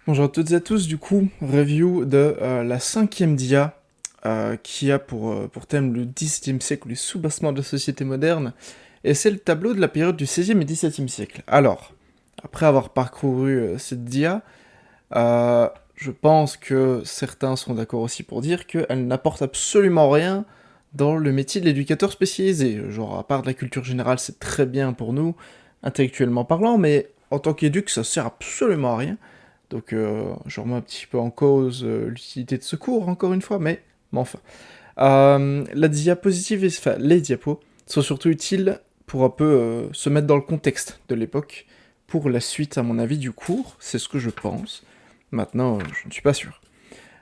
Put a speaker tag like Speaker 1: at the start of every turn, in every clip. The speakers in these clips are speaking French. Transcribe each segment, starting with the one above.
Speaker 1: Bonjour à toutes et à tous, du coup, review de la cinquième dia qui a pour thème le XVIIe siècle, les soubassements de la société moderne, et c'est le tableau de la période du XVIe et XVIIe siècle. Alors, après avoir parcouru cette dia, je pense que certains seront d'accord aussi pour dire qu'elle n'apporte absolument rien dans le métier de l'éducateur spécialisé. Genre, à part de la culture générale, c'est très bien pour nous, intellectuellement parlant, mais en tant qu'éduc, ça sert absolument à rien. Donc je remets un petit peu en cause l'utilité de ce cours, encore une fois, mais enfin. La diapositive, enfin les diapos, sont surtout utiles pour un peu se mettre dans le contexte de l'époque, pour la suite, à mon avis, du cours, c'est ce que je pense. Maintenant, je ne suis pas sûr.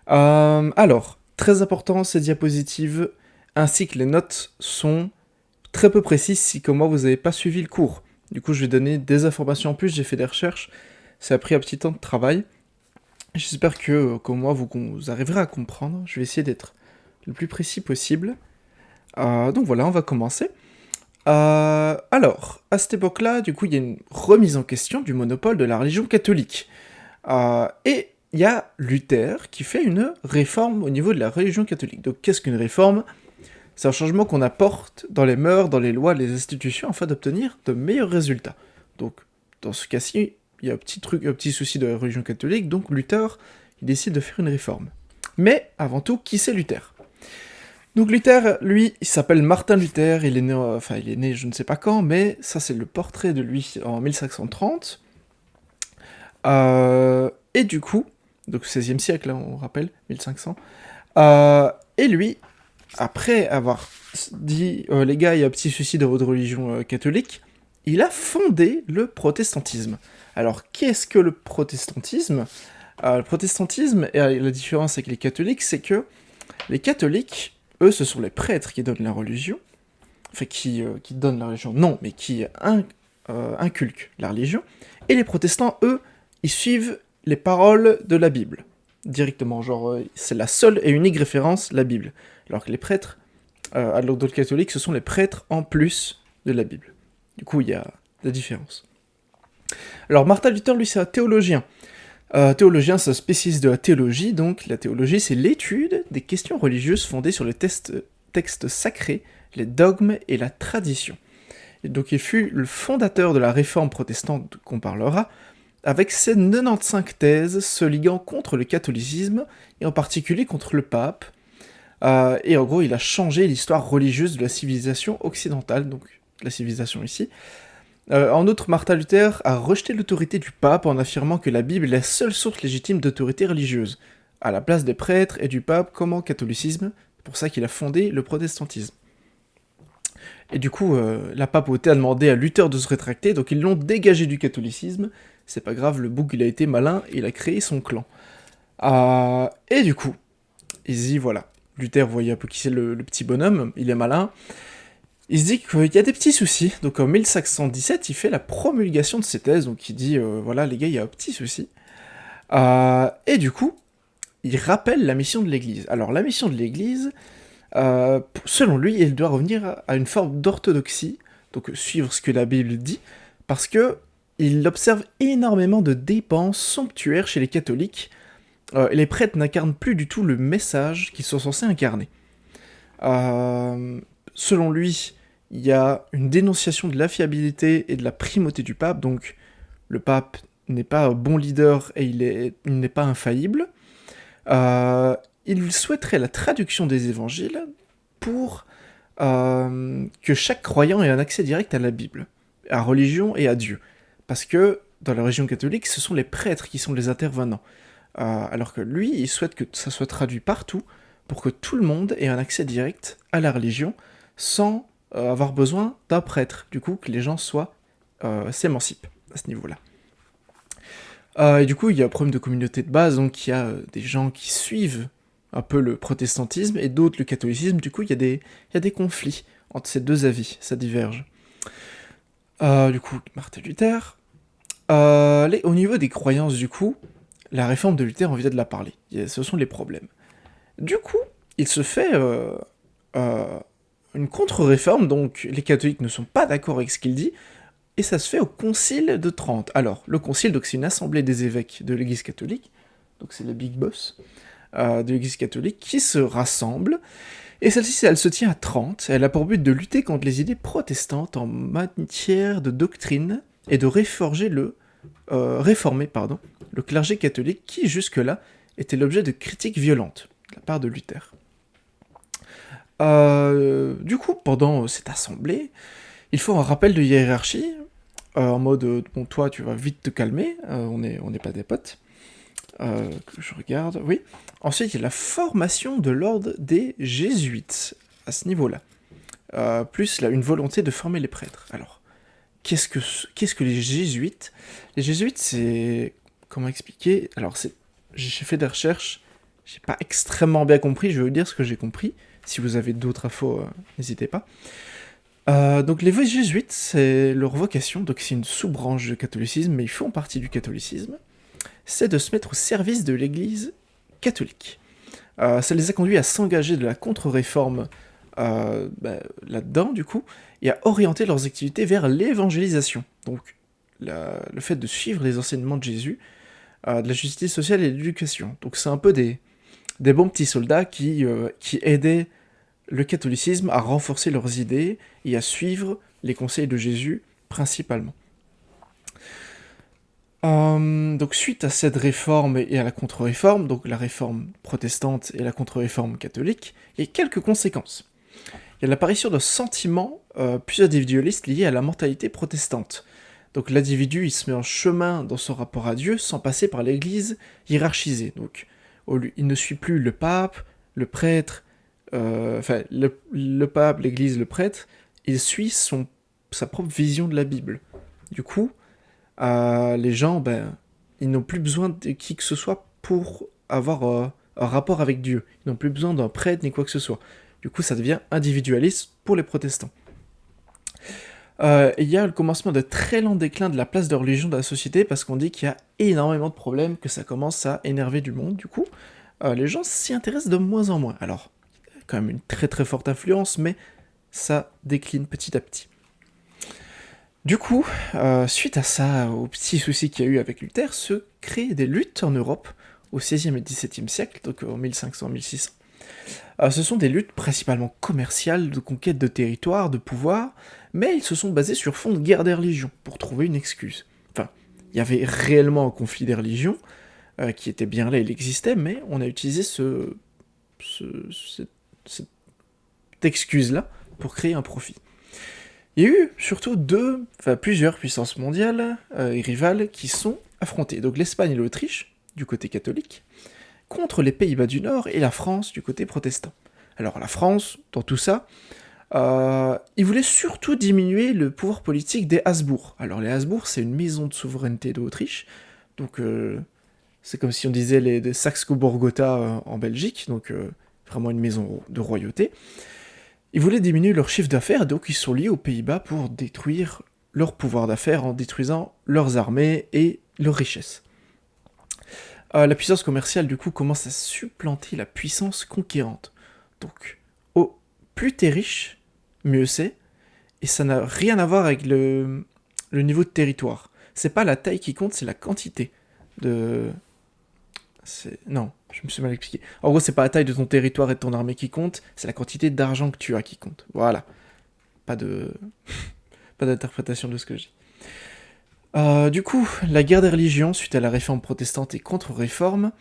Speaker 1: Alors, très important, ces diapositives, ainsi que les notes, sont très peu précises si, comme moi, vous n'avez pas suivi le cours. Du coup, je vais donner des informations en plus, j'ai fait des recherches, ça a pris un petit temps de travail. J'espère que, comme moi, vous arriverez à comprendre. Je vais essayer d'être le plus précis possible. Donc voilà, on va commencer. Alors, à cette époque-là, du coup, il y a une remise en question du monopole de la religion catholique. Et il y a Luther qui fait une réforme au niveau de la religion catholique. Donc qu'est-ce qu'une réforme? C'est un changement qu'on apporte dans les mœurs, dans les lois, les institutions, afin d'obtenir de meilleurs résultats. Donc, dans ce cas-ci, il y a un petit souci de la religion catholique, donc Luther, il décide de faire une réforme. Mais, avant tout, qui c'est Luther? Donc Luther, lui, il s'appelle Martin Luther, il est né je ne sais pas quand, mais ça c'est le portrait de lui en 1530. Et du coup, donc 16e siècle, hein, on rappelle, 1500. Et lui, après avoir dit les gars, il y a un petit souci dans votre religion catholique, il a fondé le protestantisme. Alors, qu'est-ce que le protestantisme? Le protestantisme, et la différence avec les catholiques, c'est que les catholiques, eux, ce sont les prêtres qui donnent la religion, enfin qui donnent la religion, non, mais qui inculquent la religion, et les protestants, eux, ils suivent les paroles de la Bible, directement, genre, c'est la seule et unique référence, la Bible. Alors que les prêtres, à l'ordre catholique, ce sont les prêtres en plus de la Bible. Du coup, il y a la différence. Alors, Martin Luther, lui, c'est un théologien. Théologien, c'est un spécialiste de la théologie, donc la théologie, c'est l'étude des questions religieuses fondées sur les textes sacrés, les dogmes et la tradition. Et donc, il fut le fondateur de la réforme protestante qu'on parlera, avec ses 95 thèses se liguant contre le catholicisme, et en particulier contre le pape. Et en gros, il a changé l'histoire religieuse de la civilisation occidentale, donc la civilisation ici. En outre, Martin Luther a rejeté l'autorité du pape en affirmant que la Bible est la seule source légitime d'autorité religieuse, à la place des prêtres et du pape comme en catholicisme. C'est pour ça qu'il a fondé le protestantisme. Et du coup, la papauté a demandé à Luther de se rétracter, donc ils l'ont dégagé du catholicisme. C'est pas grave, le bouc il a été malin, il a créé son clan. Et du coup, il se dit voilà, Luther voyait un peu qui c'est le petit bonhomme, il est malin. Il se dit qu'il y a des petits soucis, donc en 1517, il fait la promulgation de ses thèses, donc il dit voilà les gars, il y a un petit souci. Et du coup, il rappelle la mission de l'Église. Alors la mission de l'Église, selon lui, elle doit revenir à une forme d'orthodoxie, donc suivre ce que la Bible dit, parce que il observe énormément de dépenses somptuaires chez les catholiques, et les prêtres n'incarnent plus du tout le message qu'ils sont censés incarner. Selon lui, il y a une dénonciation de l'affabilité et de la primauté du pape, donc le pape n'est pas un bon leader et il n'est pas infaillible. Il souhaiterait la traduction des évangiles pour que chaque croyant ait un accès direct à la Bible, à la religion et à Dieu. Parce que dans la religion catholique, ce sont les prêtres qui sont les intervenants. Alors que lui, il souhaite que ça soit traduit partout pour que tout le monde ait un accès direct à la religion sans avoir besoin d'un prêtre. Du coup, que les gens s'émancipent à ce niveau-là. Et du coup, il y a un problème de communauté de base, donc il y a des gens qui suivent un peu le protestantisme et d'autres le catholicisme. Du coup, il y a des conflits entre ces deux avis, ça diverge. Du coup, Martin Luther. Au niveau des croyances, du coup, la réforme de Luther, on vient de la parler. Ce sont les problèmes. Du coup, il se fait une contre-réforme, donc les catholiques ne sont pas d'accord avec ce qu'il dit. et ça se fait au Concile de Trente. Alors, le Concile, donc c'est une assemblée des évêques de l'Église catholique, donc c'est les big boss de l'Église catholique, qui se rassemblent, et celle-ci, elle se tient à Trente, elle a pour but de lutter contre les idées protestantes en matière de doctrine, et de réformer le clergé catholique qui, jusque-là, était l'objet de critiques violentes de la part de Luther. Du coup, pendant cette assemblée, il faut un rappel de hiérarchie, en mode bon, toi, tu vas vite te calmer, on n'est pas des potes. Que je regarde, oui. Ensuite, il y a la formation de l'ordre des jésuites, à ce niveau-là. Plus là, une volonté de former les prêtres. Alors, qu'est-ce que les jésuites? Les jésuites, c'est... Comment expliquer? Alors, j'ai fait des recherches, j'ai pas extrêmement bien compris, je vais vous dire ce que j'ai compris. Si vous avez d'autres infos, n'hésitez pas. Donc les jésuites, c'est leur vocation, donc c'est une sous-branche du catholicisme, mais ils font partie du catholicisme, c'est de se mettre au service de l'Église catholique. Ça les a conduits à s'engager de la contre-réforme là-dedans, du coup, et à orienter leurs activités vers l'évangélisation. Donc le fait de suivre les enseignements de Jésus, de la justice sociale et de l'éducation. Donc c'est un peu des bons petits soldats qui aidaient le catholicisme à renforcer leurs idées et à suivre les conseils de Jésus principalement. Donc suite à cette réforme et à la contre-réforme, donc la réforme protestante et la contre-réforme catholique, il y a quelques conséquences. Il y a l'apparition d'un sentiment plus individualiste lié à la mentalité protestante. Donc l'individu, il se met en chemin dans son rapport à Dieu sans passer par l'église hiérarchisée. Donc il ne suit plus le pape, le prêtre, le pape, l'église, le prêtre, il suit sa propre vision de la Bible. Du coup, les gens, ils n'ont plus besoin de qui que ce soit pour avoir un rapport avec Dieu. Ils n'ont plus besoin d'un prêtre ni quoi que ce soit. Du coup, ça devient individualiste pour les protestants. Il y a le commencement de très lent déclin de la place de religion dans la société parce qu'on dit qu'il y a énormément de problèmes, que ça commence à énerver du monde. Du coup, les gens s'y intéressent de moins en moins. Alors, quand même une très très forte influence, mais ça décline petit à petit. Du coup, suite à ça, aux petits soucis qu'il y a eu avec Luther, se créent des luttes en Europe au XVIe et XVIIe siècle, donc en 1500-1600. Ce sont des luttes principalement commerciales, de conquête de territoire, de pouvoir, mais ils se sont basés sur fond de guerre des religions, pour trouver une excuse. Enfin, il y avait réellement un conflit des religions, qui était bien là, il existait, mais on a utilisé cette excuse-là pour créer un profit. Il y a eu surtout plusieurs puissances mondiales et rivales qui sont affrontées. Donc l'Espagne et l'Autriche, du côté catholique, contre les Pays-Bas du Nord et la France du côté protestant. Alors la France, dans tout ça, ils voulaient surtout diminuer le pouvoir politique des Habsbourg. Alors les Habsbourg, c'est une maison de souveraineté d'Autriche, donc c'est comme si on disait les Saxe-Cobourg-Gotha en Belgique, donc vraiment une maison de royauté. Ils voulaient diminuer leur chiffre d'affaires, donc ils sont liés aux Pays-Bas pour détruire leur pouvoir d'affaires en détruisant leurs armées et leurs richesses. La puissance commerciale, du coup, commence à supplanter la puissance conquérante. Donc, plus t'es riche, mieux c'est, et ça n'a rien à voir avec le niveau de territoire. C'est pas la taille qui compte, c'est la quantité de... Non, je me suis mal expliqué. En gros, c'est pas la taille de ton territoire et de ton armée qui compte, c'est la quantité d'argent que tu as qui compte. Voilà. Pas d'interprétation de ce que je dis. Du coup, la guerre des religions, suite à la réforme protestante et contre-réforme,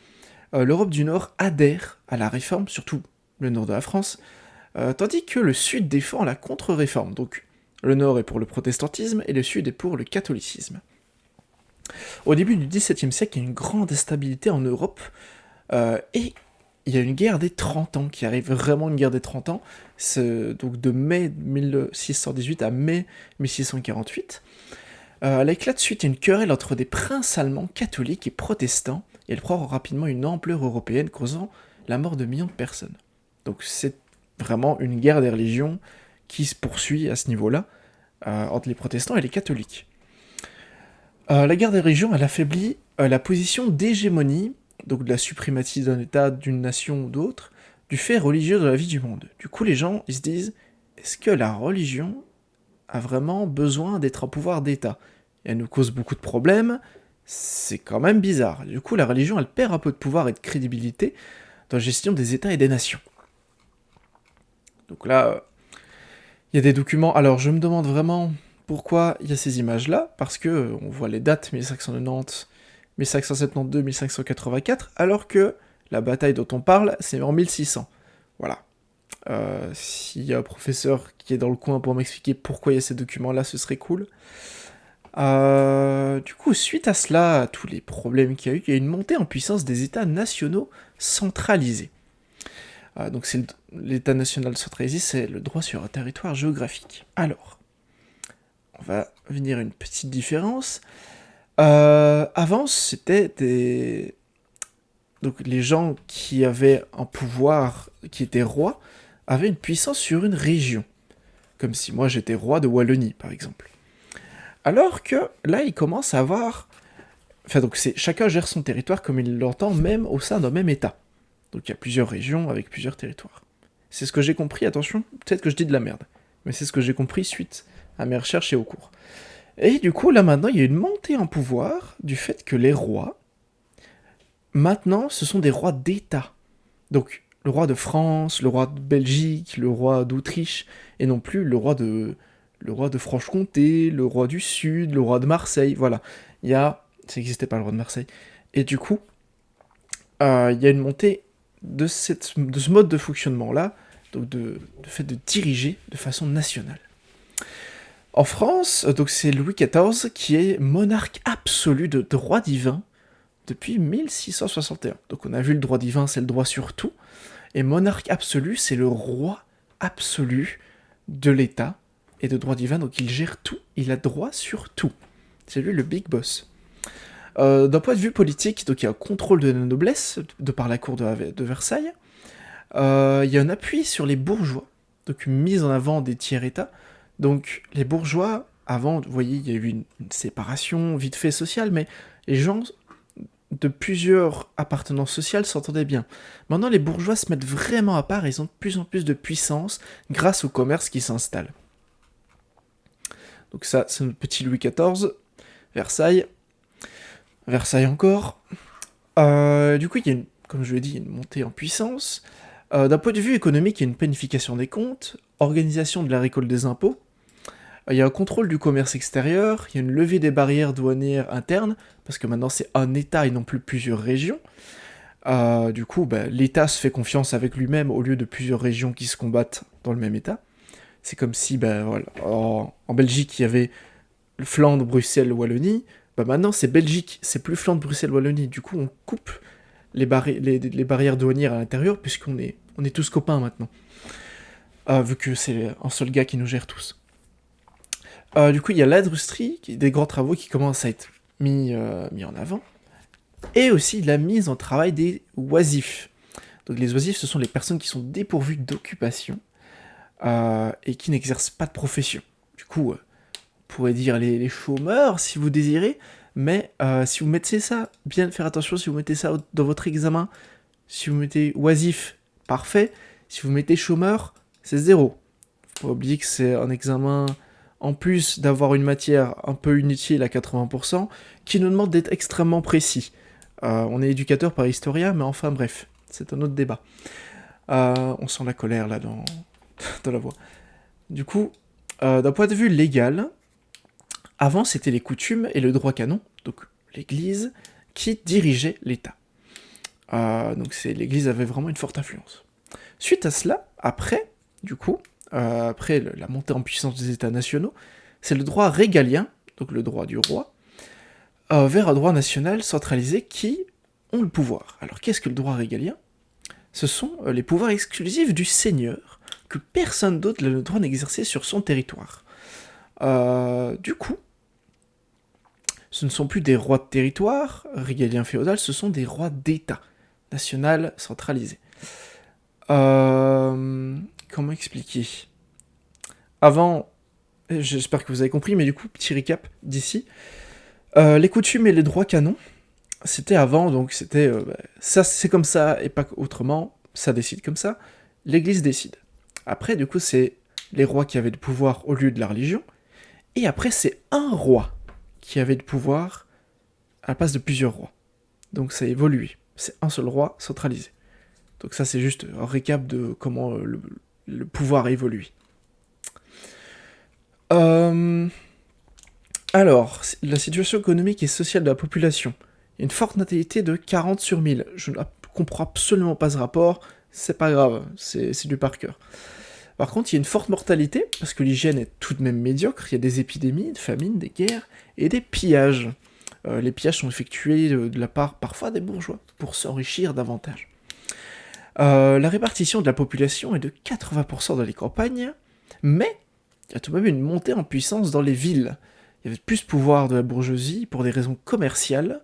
Speaker 1: l'Europe du Nord adhère à la réforme, surtout le nord de la France, tandis que le Sud défend la contre-réforme. Donc, le Nord est pour le protestantisme et le Sud est pour le catholicisme. Au début du XVIIe siècle, il y a une grande instabilité en Europe, et il y a une guerre des 30 ans qui arrive, vraiment une guerre des 30 ans, donc de mai 1618 à mai 1648. Elle éclate suite à une querelle entre des princes allemands catholiques et protestants, et elle prend rapidement une ampleur européenne, causant la mort de millions de personnes. Donc c'est vraiment une guerre des religions qui se poursuit à ce niveau-là, entre les protestants et les catholiques. La guerre des religions, elle affaiblit la position d'hégémonie, donc de la suprématie d'un État, d'une nation ou d'autre, du fait religieux de la vie du monde. Du coup, les gens, ils se disent, est-ce que la religion a vraiment besoin d'être un pouvoir d'État. Et elle nous cause beaucoup de problèmes, c'est quand même bizarre. Du coup, la religion, elle perd un peu de pouvoir et de crédibilité dans la gestion des États et des nations. Donc là, il y a des documents. Alors, je me demande vraiment pourquoi il y a ces images-là, parce que on voit les dates 1590, 1572, 1584, alors que la bataille dont on parle, c'est en 1600. Voilà. S'il y a un professeur qui est dans le coin pour m'expliquer pourquoi il y a ces documents-là, ce serait cool. Du coup, suite à cela, à tous les problèmes qu'il y a eu, il y a une montée en puissance des États nationaux centralisés. Donc l'État national centralisé, c'est le droit sur un territoire géographique. Alors, on va venir à une petite différence. Avant, c'était des... Donc les gens qui avaient un pouvoir, qui étaient rois, avaient une puissance sur une région. Comme si moi j'étais roi de Wallonie, par exemple. Alors que là, ils commencent à avoir... Enfin, donc chacun gère son territoire comme il l'entend, même au sein d'un même État. Donc il y a plusieurs régions avec plusieurs territoires. C'est ce que j'ai compris, attention, peut-être que je dis de la merde, mais c'est ce que j'ai compris suite à mes recherches et au cours. Et du coup, là maintenant, il y a une montée en pouvoir du fait que les rois, maintenant, ce sont des rois d'État. Donc, le roi de France, le roi de Belgique, le roi d'Autriche, et non plus le roi de Franche-Comté, le roi du Sud, le roi de Marseille, voilà. Ça n'existait pas le roi de Marseille. Et du coup, il y a une montée de ce mode de fonctionnement-là, donc de fait de diriger de façon nationale. En France, donc c'est Louis XIV qui est monarque absolu de droit divin depuis 1661. Donc on a vu le droit divin, c'est le droit sur tout, et monarque absolu, c'est le roi absolu de l'État et de droit divin, donc il gère tout, il a droit sur tout. C'est lui le big boss. D'un point de vue politique, donc il y a un contrôle de la noblesse, de par la cour de Versailles. Il y a un appui sur les bourgeois, donc une mise en avant des tiers-états. Donc les bourgeois, avant, vous voyez, il y a eu une séparation vite fait sociale, mais les gens de plusieurs appartenances sociales s'entendaient bien. Maintenant, les bourgeois se mettent vraiment à part et ils ont de plus en plus de puissance grâce au commerce qui s'installe. Donc ça, c'est notre petit Louis XIV, Versailles. Versailles encore. Du coup, il y a, comme je l'ai dit, une montée en puissance. D'un point de vue économique, il y a une planification des comptes, organisation de la récolte des impôts, il y a un contrôle du commerce extérieur, il y a une levée des barrières douanières internes, parce que maintenant c'est un État et non plus plusieurs régions. Du coup, l'État se fait confiance avec lui-même au lieu de plusieurs régions qui se combattent dans le même État. C'est comme si, voilà, en Belgique, il y avait Flandre, Bruxelles, Wallonie. Maintenant, c'est Belgique, c'est plus Flandre, Bruxelles, Wallonie. Du coup, on coupe les barrières douanières à l'intérieur, puisqu'on est tous copains maintenant. Vu que c'est un seul gars qui nous gère tous. Du coup, il y a l'industrie, des grands travaux qui commencent à être mis en avant. Et aussi la mise en travail des oisifs. Donc les oisifs, ce sont les personnes qui sont dépourvues d'occupation et qui n'exercent pas de profession. Du coup, on pourrait dire les chômeurs, si vous désirez, mais si vous mettez ça, bien faire attention, si vous mettez ça dans votre examen, si vous mettez oisif, parfait. Si vous mettez chômeur, c'est 0. Faut pas oublier que c'est un examen, en plus d'avoir une matière un peu inutile à 80%, qui nous demande d'être extrêmement précis. On est éducateur par historien, mais enfin bref, c'est un autre débat. On sent la colère là dans la voix. Du coup, d'un point de vue légal, avant c'était les coutumes et le droit canon, donc l'église, qui dirigeait l'État. Donc l'église avait vraiment une forte influence. Suite à cela, après la montée en puissance des États nationaux, c'est le droit régalien, donc le droit du roi, vers un droit national centralisé qui ont le pouvoir. Alors qu'est-ce que le droit régalien ? Ce sont les pouvoirs exclusifs du seigneur, que personne d'autre n'a le droit d'exercer sur son territoire. Du coup, ce ne sont plus des rois de territoire, régaliens féodal, ce sont des rois d'État, national centralisé. Comment expliquer ? Avant, j'espère que vous avez compris, mais du coup, petit récap d'ici. Les coutumes et les droits canons, c'était avant, donc c'était ça c'est comme ça et pas autrement, ça décide comme ça, l'église décide. Après, du coup, c'est les rois qui avaient le pouvoir au lieu de la religion, Et après, c'est un roi qui avait le pouvoir à la place de plusieurs rois. Donc ça a évolué. C'est un seul roi centralisé. Donc ça, c'est juste un récap de comment le pouvoir a évolué. Alors, la situation économique et sociale de la population. Il y a une forte natalité de 40 sur 1000. Je ne comprends absolument pas ce rapport, c'est pas grave, c'est du par cœur. Par contre, il y a une forte mortalité, parce que l'hygiène est tout de même médiocre, il y a des épidémies, des famines, des guerres, et des pillages. Les pillages sont effectués de la part parfois des bourgeois, pour s'enrichir davantage. La répartition de la population est de 80% dans les campagnes, mais il y a tout de même une montée en puissance dans les villes. Il y avait plus de pouvoir de la bourgeoisie pour des raisons commerciales,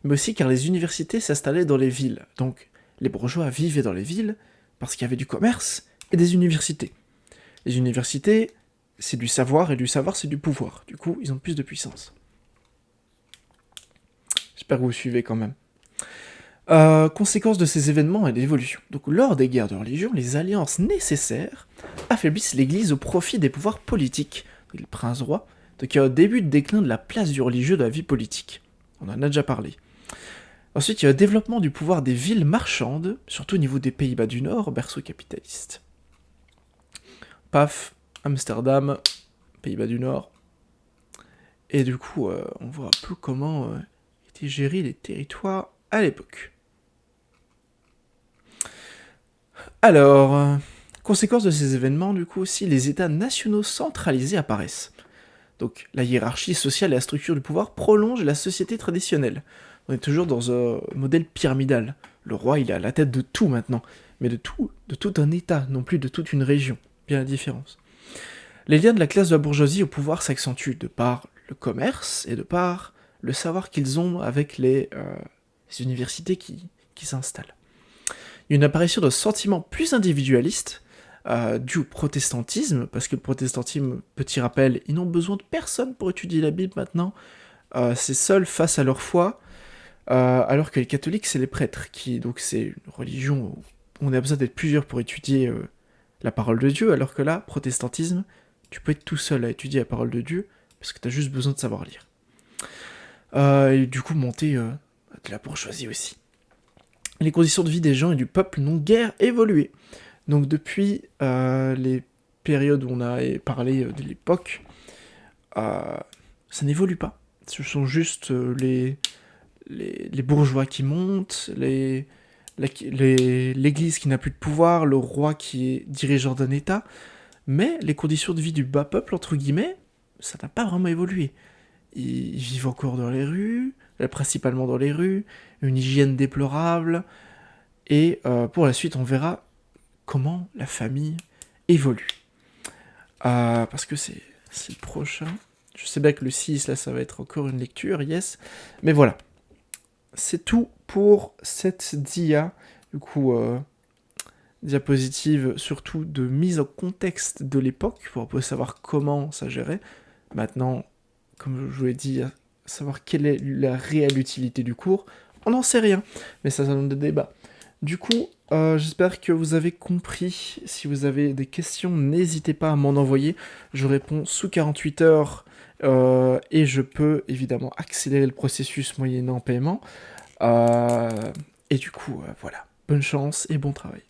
Speaker 1: mais aussi car les universités s'installaient dans les villes. Donc les bourgeois vivaient dans les villes parce qu'il y avait du commerce et des universités. Les universités, c'est du savoir, et du savoir, c'est du pouvoir. Du coup, ils ont plus de puissance. J'espère que vous suivez quand même. Conséquence de ces événements et d'évolution. Donc, lors des guerres de religion, les alliances nécessaires affaiblissent l'Église au profit des pouvoirs politiques, les princes-rois, donc il y a un début de déclin de la place du religieux dans la vie politique. On en a déjà parlé. Ensuite, il y a le développement du pouvoir des villes marchandes, surtout au niveau des Pays-Bas du Nord, berceau capitaliste. Paf, Amsterdam, Pays-Bas du Nord. Et du coup, on voit un peu comment étaient gérés les territoires à l'époque. Alors, conséquence de ces événements, du coup aussi, les États nationaux centralisés apparaissent. Donc la hiérarchie sociale et la structure du pouvoir prolongent la société traditionnelle. On est toujours dans un modèle pyramidal. Le roi, il est à la tête de tout maintenant, mais de tout un État, non plus de toute une région. Bien la différence. Les liens de la classe de la bourgeoisie au pouvoir s'accentuent de par le commerce et de par le savoir qu'ils ont avec les universités qui s'installent. Il y a une apparition de sentiments plus individualistes, dû au protestantisme, parce que le protestantisme, petit rappel, ils n'ont besoin de personne pour étudier la Bible maintenant, c'est seuls face à leur foi, alors que les catholiques, c'est les prêtres, donc c'est une religion où on a besoin d'être plusieurs pour étudier la parole de Dieu, alors que là, protestantisme, tu peux être tout seul à étudier la parole de Dieu, parce que tu as juste besoin de savoir lire. Et du coup, monter de la bourgeoisie aussi. Les conditions de vie des gens et du peuple n'ont guère évolué. Donc depuis les périodes où on a parlé de l'époque, ça n'évolue pas. Ce sont juste les bourgeois qui montent, l'église qui n'a plus de pouvoir, le roi qui est dirigeant d'un État, mais les conditions de vie du bas peuple, entre guillemets, ça n'a pas vraiment évolué. Ils vivent encore dans les rues, principalement dans les rues, une hygiène déplorable, et pour la suite, on verra comment la famille évolue. Parce que c'est le prochain. Je sais bien que le 6, là, ça va être encore une lecture, yes. Mais voilà. C'est tout pour cette dia. Du coup, diapositive surtout de mise en contexte de l'époque, pour pouvoir savoir comment ça gérait. Maintenant, comme je vous l'ai dit, savoir quelle est la réelle utilité du cours, on n'en sait rien. Mais ça donne des débats. Du coup, j'espère que vous avez compris. Si vous avez des questions, n'hésitez pas à m'en envoyer. Je réponds sous 48 heures et je peux évidemment accélérer le processus moyennant paiement. Et du coup, voilà. Bonne chance et bon travail.